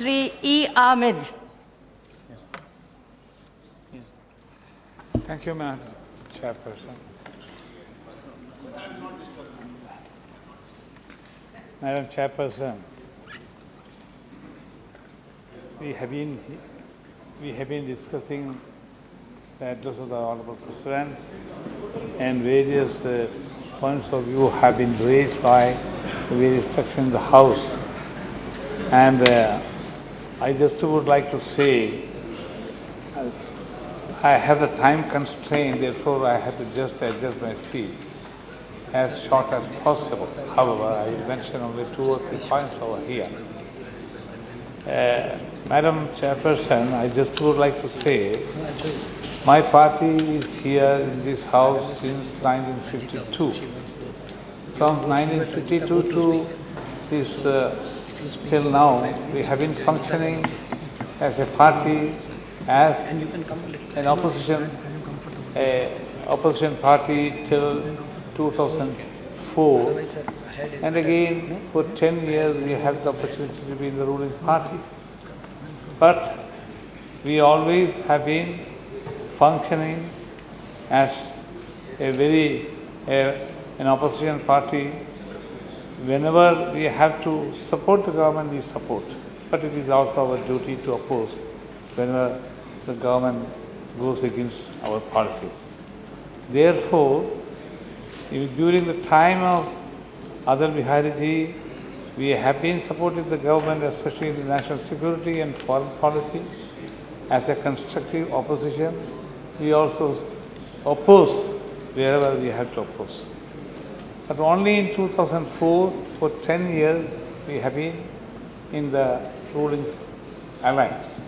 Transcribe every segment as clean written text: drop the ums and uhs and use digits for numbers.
Sri E. Ahmed. Yes. Yes. Thank you, Madam Chairperson. Madam Chairperson, we have been discussing the address of the Honorable President, and various points of view have been raised by the various sections in the House. And I just would like to say, I have the time constraint, therefore I have to just adjust my speech as short as possible. However, I will mention only 2 or 3 points over here. Madam Chairperson, I just would like to say, my party is here in this House since 1952. From 1952 to this till now, we have been functioning as a party, as an opposition party till 2004, and again for 10 years we had the opportunity to be in the ruling party. But we always have been functioning as an opposition party. Whenever we have to support the government, we support. But it is also our duty to oppose whenever the government goes against our policies. Therefore, during the time of Atal Bihari Ji, we have been supporting the government, especially in the national security and foreign policy, as a constructive opposition. We also oppose wherever we have to oppose. But only in 2004, for 10 years, we have been in the ruling alliance.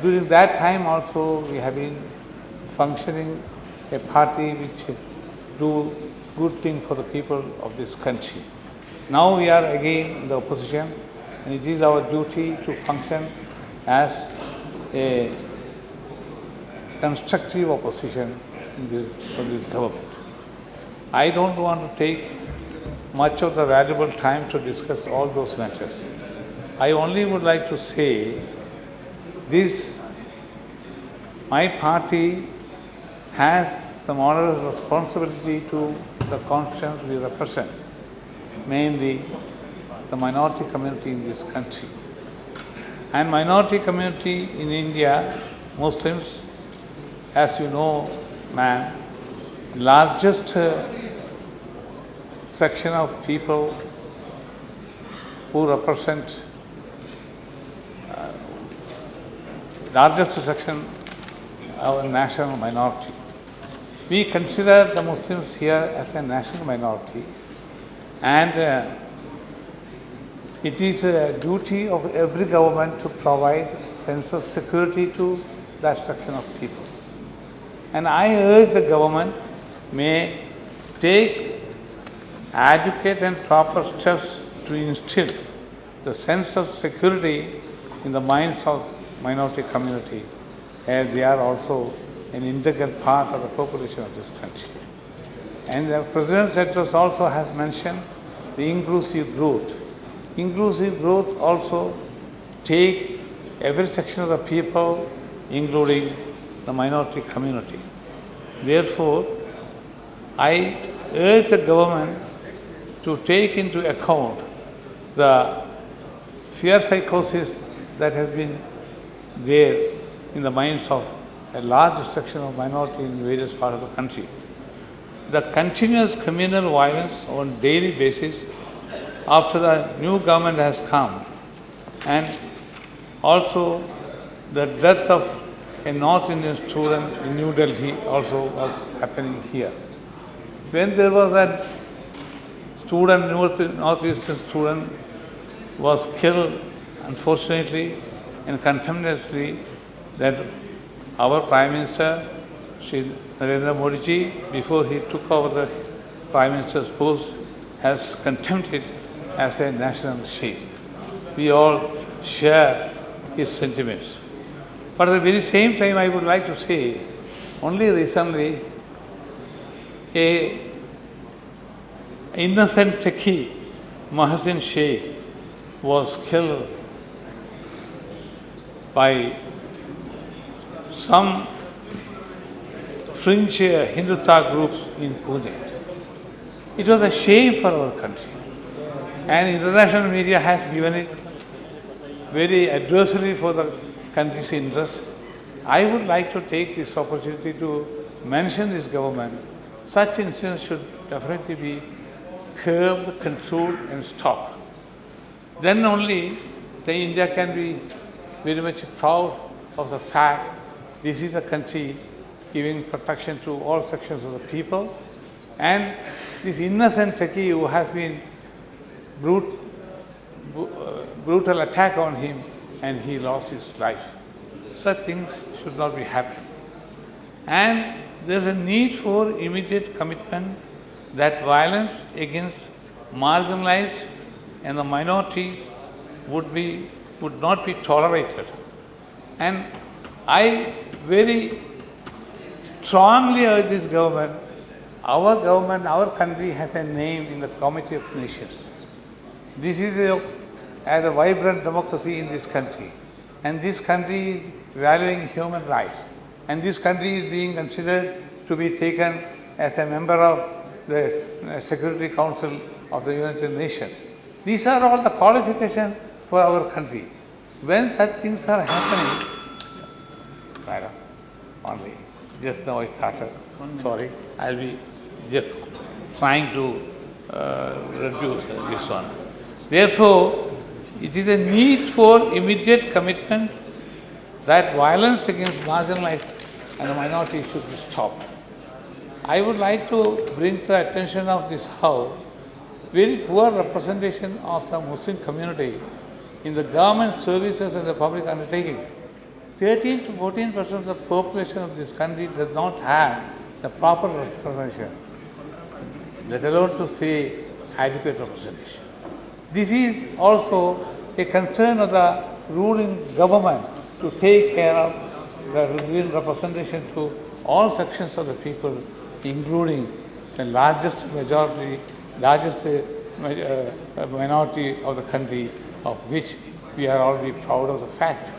During that time also, we have been functioning a party which do good thing for the people of this country. Now we are again in the opposition, and it is our duty to function as a constructive opposition for this government. I don't want to take much of the valuable time to discuss all those matters. I only would like to say this: my party has some moral responsibility to the constituents we represent, mainly the minority community in this country. And minority community in India, Muslims, as you know, ma'am, largest section of people who represent largest section of a national minority. We consider the Muslims here as a national minority, and it is a duty of every government to provide sense of security to that section of people. And I urge the government may take adequate and proper steps to instill the sense of security in the minds of minority community, as they are also an integral part of the population of this country. And the President's address also has mentioned the inclusive growth. Inclusive growth also take every section of the people, including the minority community. Therefore, I urge the government to take into account the fear psychosis that has been there in the minds of a large section of minority in various parts of the country. The continuous communal violence on daily basis after the new government has come, and also the death of a North Indian student in New Delhi also was happening here. When there was a student, Northeastern student, was killed, unfortunately and contaminatedly, that our Prime Minister, Shri Narendra Modi ji, before he took over the Prime Minister's post, has condemned it as a national shame. We all share his sentiments. But at the very same time, I would like to say, only recently, a innocent techie, Mohsin Sheikh, was killed by some fringe Hindutva groups in Pune. It was a shame for our country. And international media has given it very adversely for the country's interest. I would like to take this opportunity to mention this government. Such incidents should definitely be curbed, controlled and stopped. Then only the India can be very much proud of the fact this is a country giving protection to all sections of the people, and this innocent techie who has been brutal attack on him and he lost his life. Such things should not be happening. And there is a need for immediate commitment that violence against marginalized and the minorities would not be tolerated. And I very strongly urge this government, our country has a name in the Committee of Nations. This is a vibrant democracy in this country. And this country is valuing human rights. And this country is being considered to be taken as a member of the Security Council of the United Nations. These are all the qualifications for our country. When such things are happening, madam, only just now I started. Sorry, I'll be just trying to reduce this one. Therefore, it is a need for immediate commitment that violence against marginalized and minorities should be stopped. I would like to bring to the attention of this House very poor representation of the Muslim community in the government services and the public undertaking. 13 to 14% of the population of this country does not have the proper representation, let alone to say adequate representation. This is also a concern of the ruling government to take care of the representation to all sections of the people, including the largest minority of the country, of which we are already proud of the fact.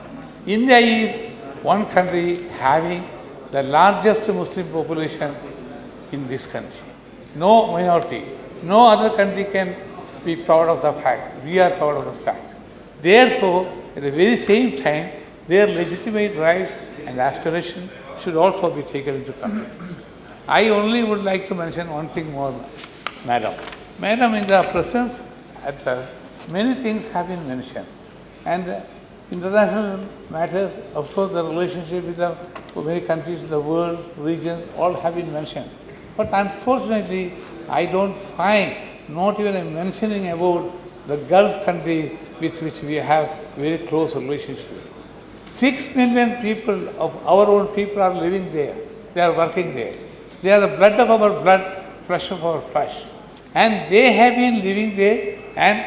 India is one country having the largest Muslim population in this country. No minority, no other country can be proud of the fact. We are proud of the fact. Therefore, at the very same time, their legitimate rights and aspirations should also be taken into account. I only would like to mention one thing more, madam. Madam, in the presence, many things have been mentioned. And international matters, of course, the relationship with the many countries in the world, regions, all have been mentioned. But unfortunately, I don't find not even a mentioning about the Gulf countries with which we have very close relationship. 6 million people of our own people are living there. They are working there. They are the blood of our blood, flesh of our flesh. And they have been living there, and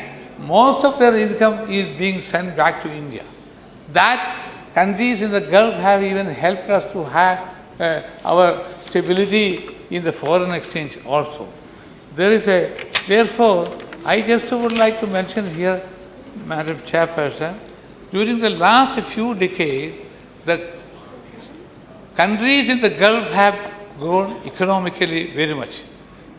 most of their income is being sent back to India. That countries in the Gulf have even helped us to have our stability in the foreign exchange also. Therefore, I just would like to mention here, Madam Chairperson, during the last few decades, the countries in the Gulf have grown economically very much.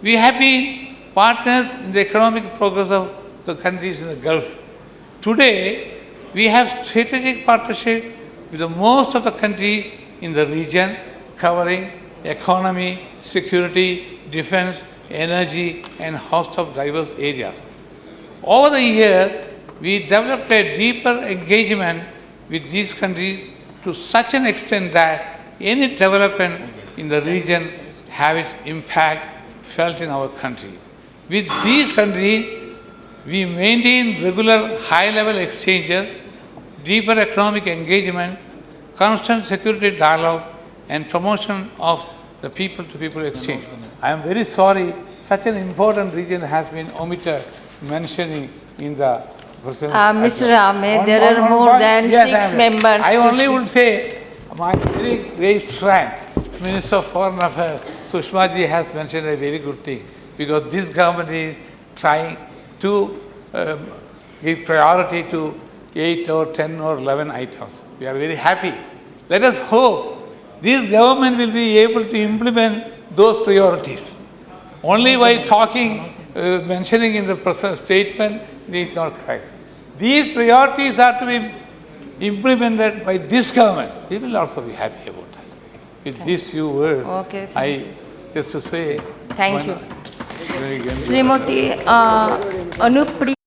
We have been partners in the economic progress of the countries in the Gulf. Today, we have strategic partnership with the most of the countries in the region, covering economy, security, defense, energy, and host of diverse areas. Over the years, we developed a deeper engagement with these countries to such an extent that any development in the region have its impact felt in our country. With these countries, we maintain regular high-level exchanges, deeper economic engagement, constant security dialogue, and promotion of the people-to-people exchange. I am very sorry such an important region has been omitted mentioning in the Mr. Ahmed, there are more than 6 members. I only would say my very great friend, Minister of Foreign Affairs, Sushma ji has mentioned a very good thing, because this government is trying to give priority to 8 or 10 or 11 items. We are very happy. Let us hope this government will be able to implement those priorities. Only by talking, mentioning in the present statement, this is not correct. These priorities are to be implemented by this government. We will also be happy about that. With this few words, Okay, I just to say. Thank you. Very good. Srimati Anupriya